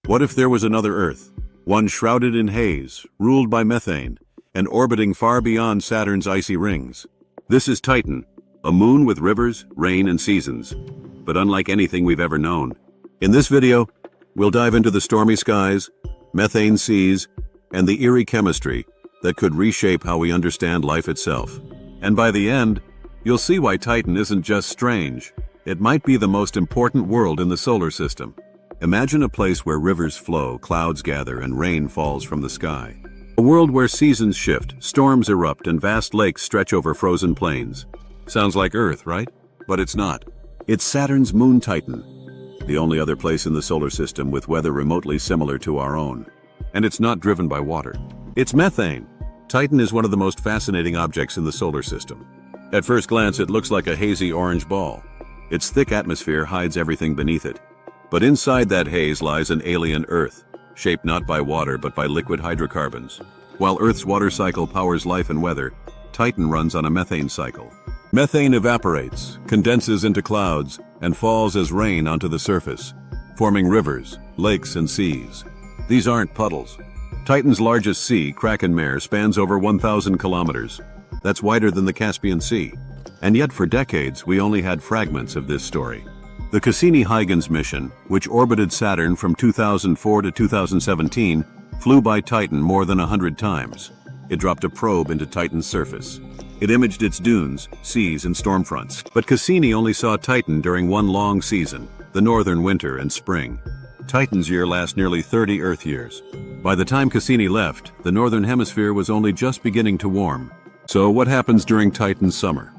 What if there was another Earth? One shrouded in haze, ruled by methane, and orbiting far beyond Saturn's icy rings. This is Titan, a moon with rivers, rain, and seasons, but unlike anything we've ever known. In this video, we'll dive into the stormy skies, methane seas, and the eerie chemistry that could reshape how we understand life itself. And by the end, you'll see why Titan isn't just strange. It might be the most important world in the solar system. Imagine a place where rivers flow, clouds gather, and rain falls from the sky. A world where seasons shift, storms erupt, and vast lakes stretch over frozen plains. Sounds like Earth, right? But it's not. It's Saturn's moon Titan, the only other place in the solar system with weather remotely similar to our own. And it's not driven by water. It's methane. Titan is one of the most fascinating objects in the solar system. At first glance, it looks like a hazy orange ball. Its thick atmosphere hides everything beneath it. But inside that haze lies an alien Earth, shaped not by water but by liquid hydrocarbons. While Earth's water cycle powers life and weather, Titan runs on a methane cycle. Methane evaporates, condenses into clouds, and falls as rain onto the surface, forming rivers, lakes, and seas. These aren't puddles. Titan's largest sea, Kraken Mare, spans over 1,000 kilometers. That's wider than the Caspian Sea. And yet for decades, we only had fragments of this story. The Cassini-Huygens mission, which orbited Saturn from 2004 to 2017, flew by Titan more than 100 times. It dropped a probe into Titan's surface. It imaged its dunes, seas, and storm fronts. But Cassini only saw Titan during one long season, the northern winter and spring. Titan's year lasts nearly 30 Earth years. By the time Cassini left, the northern hemisphere was only just beginning to warm. So what happens during Titan's summer?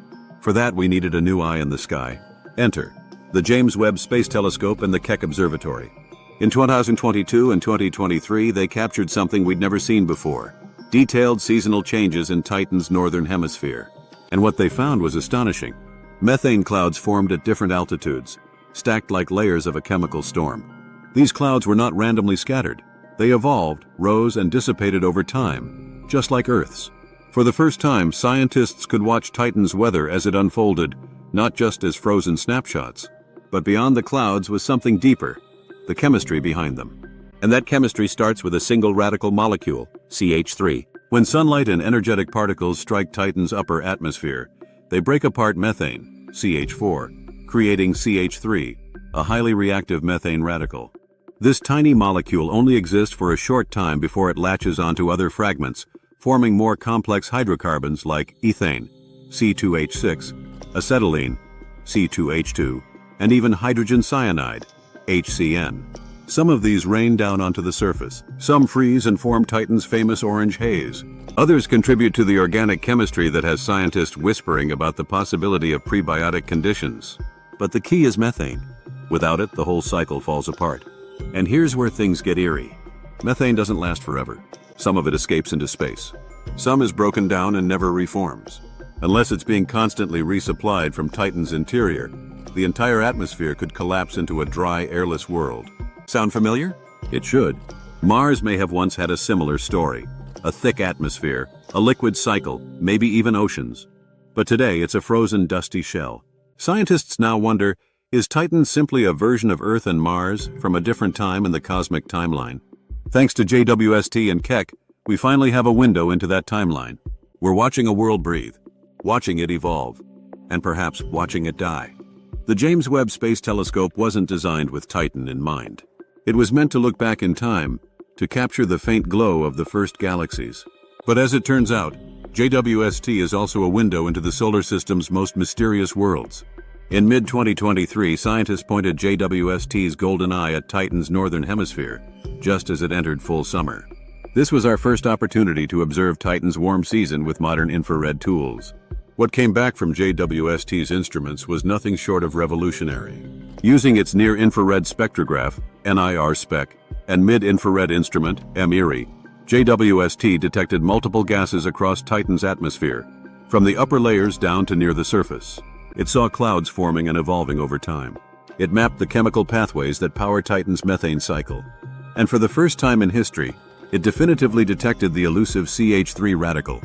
For that, we needed a new eye in the sky. Enter the James Webb Space Telescope and the Keck Observatory. In 2022 and 2023, they captured something we'd never seen before: detailed seasonal changes in Titan's northern hemisphere. And what they found was astonishing. Methane clouds formed at different altitudes, stacked like layers of a chemical storm. These clouds were not randomly scattered. They evolved, rose, and dissipated over time, just like Earth's. For the first time, scientists could watch Titan's weather as it unfolded, not just as frozen snapshots. But beyond the clouds was something deeper: the chemistry behind them. And that chemistry starts with a single radical molecule, CH3. When sunlight and energetic particles strike Titan's upper atmosphere, they break apart methane, CH4, creating CH3, a highly reactive methane radical. This tiny molecule only exists for a short time before it latches onto other fragments, forming more complex hydrocarbons like ethane, C2H6, acetylene, C2H2, and even hydrogen cyanide, HCN. Some of these rain down onto the surface. Some freeze and form Titan's famous orange haze. Others contribute to the organic chemistry that has scientists whispering about the possibility of prebiotic conditions. But the key is methane. Without it, the whole cycle falls apart. And here's where things get eerie. Methane doesn't last forever. Some of it escapes into space. Some is broken down and never reforms. Unless it's being constantly resupplied from Titan's interior, the entire atmosphere could collapse into a dry, airless world. Sound familiar? It should. Mars may have once had a similar story. A thick atmosphere, a liquid cycle, maybe even oceans. But today it's a frozen, dusty shell. Scientists now wonder, is Titan simply a version of Earth and Mars from a different time in the cosmic timeline? Thanks to JWST and Keck, we finally have a window into that timeline. We're watching a world breathe, watching it evolve, and perhaps watching it die. The James Webb Space Telescope wasn't designed with Titan in mind. It was meant to look back in time, to capture the faint glow of the first galaxies. But as it turns out, JWST is also a window into the solar system's most mysterious worlds. In mid-2023, scientists pointed JWST's golden eye at Titan's northern hemisphere, just as it entered full summer. This was our first opportunity to observe Titan's warm season with modern infrared tools. What came back from JWST's instruments was nothing short of revolutionary. Using its near-infrared spectrograph, NIR-SPEC, and mid-infrared instrument, MIRI, JWST detected multiple gases across Titan's atmosphere, from the upper layers down to near the surface. It saw clouds forming and evolving over time. It mapped the chemical pathways that power Titan's methane cycle. And for the first time in history, it definitively detected the elusive CH3 Radical,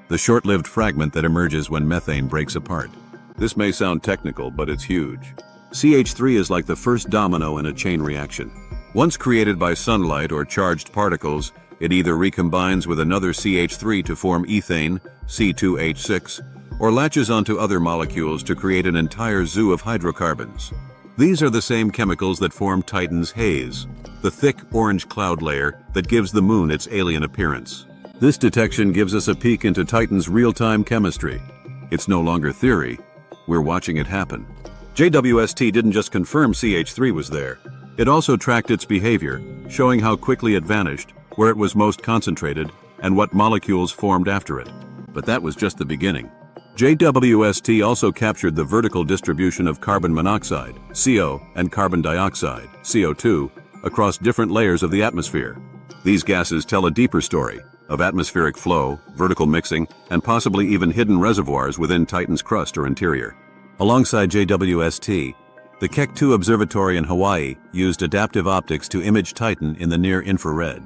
the short-lived fragment that emerges when methane breaks apart. This may sound technical, but it's huge. CH3 is like the first domino in a chain reaction. Once created by sunlight or charged particles, it either recombines with another CH3 to form ethane, C2H6, or latches onto other molecules to create an entire zoo of hydrocarbons. These are the same chemicals that form Titan's haze, the thick orange cloud layer that gives the moon its alien appearance. This detection gives us a peek into Titan's real-time chemistry. It's no longer theory, we're watching it happen. JWST didn't just confirm CH3 was there, it also tracked its behavior, showing how quickly it vanished, where it was most concentrated, and what molecules formed after it. But that was just the beginning. JWST also captured the vertical distribution of carbon monoxide, CO, and carbon dioxide, CO2, across different layers of the atmosphere. These gases tell a deeper story of atmospheric flow, vertical mixing, and possibly even hidden reservoirs within Titan's crust or interior. Alongside JWST, the Keck-2 Observatory in Hawaii used adaptive optics to image Titan in the near-infrared.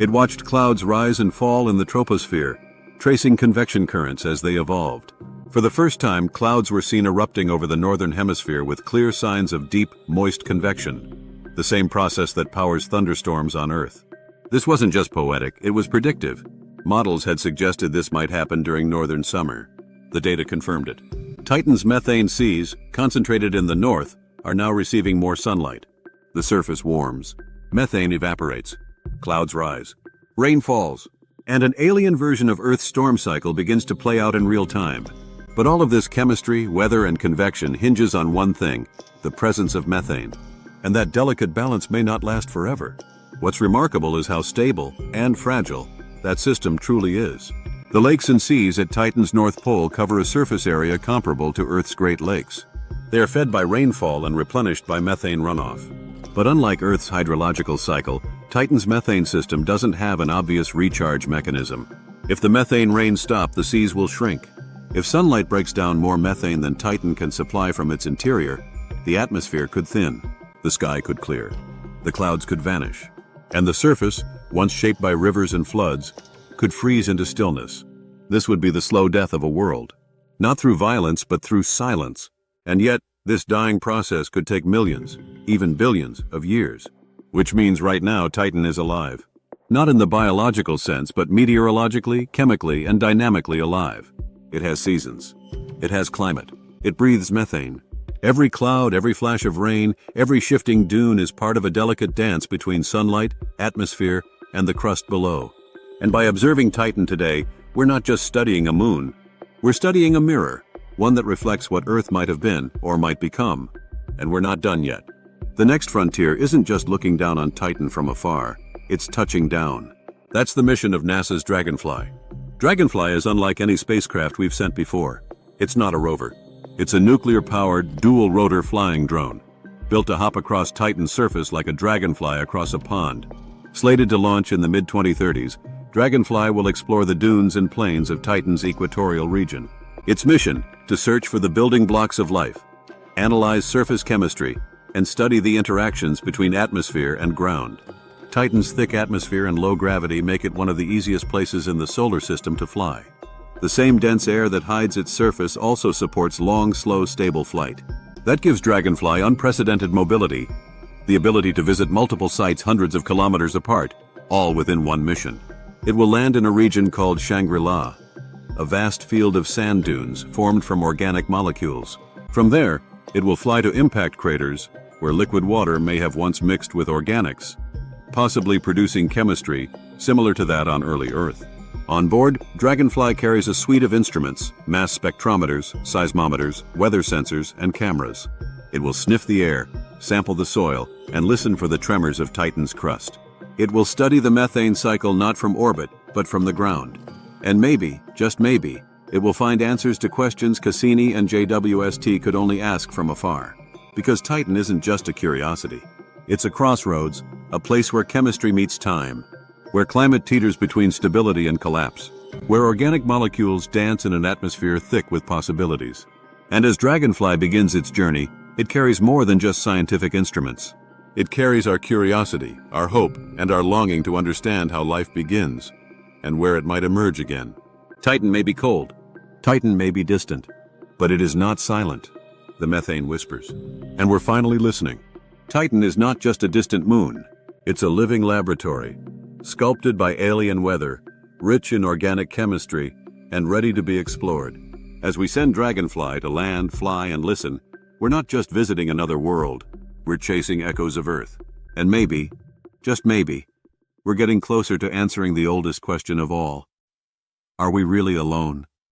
It watched clouds rise and fall in the troposphere, tracing convection currents as they evolved. For the first time, clouds were seen erupting over the northern hemisphere with clear signs of deep, moist convection, the same process that powers thunderstorms on Earth. This wasn't just poetic, it was predictive. Models had suggested this might happen during northern summer. The data confirmed it. Titan's methane seas, concentrated in the north, are now receiving more sunlight. The surface warms. Methane evaporates. Clouds rise. Rain falls. And an alien version of Earth's storm cycle begins to play out in real time. But all of this chemistry, weather, and convection hinges on one thing, the presence of methane. And that delicate balance may not last forever. What's remarkable is how stable and fragile that system truly is. The lakes and seas at Titan's North Pole cover a surface area comparable to Earth's Great Lakes. They are fed by rainfall and replenished by methane runoff. But unlike Earth's hydrological cycle, Titan's methane system doesn't have an obvious recharge mechanism. If the methane rains stop, the seas will shrink. If sunlight breaks down more methane than Titan can supply from its interior, the atmosphere could thin, the sky could clear, the clouds could vanish, and the surface, once shaped by rivers and floods, could freeze into stillness. This would be the slow death of a world. Not through violence, but through silence. And yet, this dying process could take millions, even billions, of years. Which means right now Titan is alive. Not in the biological sense, but meteorologically, chemically, and dynamically alive. It has seasons. It has climate. It breathes methane. Every cloud, every flash of rain, every shifting dune is part of a delicate dance between sunlight, atmosphere, and the crust below. And by observing Titan today, we're not just studying a moon. We're studying a mirror, one that reflects what Earth might have been or might become. And we're not done yet. The next frontier isn't just looking down on Titan from afar, it's touching down. That's the mission of NASA's Dragonfly. Dragonfly is unlike any spacecraft we've sent before. It's not a rover. It's a nuclear-powered, dual-rotor flying drone, built to hop across Titan's surface like a dragonfly across a pond. Slated to launch in the mid-2030s, Dragonfly will explore the dunes and plains of Titan's equatorial region. Its mission, to search for the building blocks of life, analyze surface chemistry, and study the interactions between atmosphere and ground. Titan's thick atmosphere and low gravity make it one of the easiest places in the solar system to fly. The same dense air that hides its surface also supports long, slow, stable flight. That gives Dragonfly unprecedented mobility, the ability to visit multiple sites hundreds of kilometers apart, all within one mission. It will land in a region called Shangri-La, a vast field of sand dunes formed from organic molecules. From there, it will fly to impact craters, where liquid water may have once mixed with organics, possibly producing chemistry similar to that on early Earth. On board, Dragonfly carries a suite of instruments, mass spectrometers, seismometers, weather sensors, and cameras. It will sniff the air, sample the soil, and listen for the tremors of Titan's crust. It will study the methane cycle not from orbit, but from the ground. And maybe, just maybe, it will find answers to questions Cassini and JWST could only ask from afar. Because Titan isn't just a curiosity. It's a crossroads, a place where chemistry meets time, where climate teeters between stability and collapse, where organic molecules dance in an atmosphere thick with possibilities. And as Dragonfly begins its journey, it carries more than just scientific instruments. It carries our curiosity, our hope, and our longing to understand how life begins, and where it might emerge again. Titan may be cold. Titan may be distant. But it is not silent, the methane whispers. And we're finally listening. Titan is not just a distant moon. It's a living laboratory, sculpted by alien weather, rich in organic chemistry, and ready to be explored. As we send Dragonfly to land, fly, and listen, we're not just visiting another world, we're chasing echoes of Earth. And maybe, just maybe, we're getting closer to answering the oldest question of all. Are we really alone?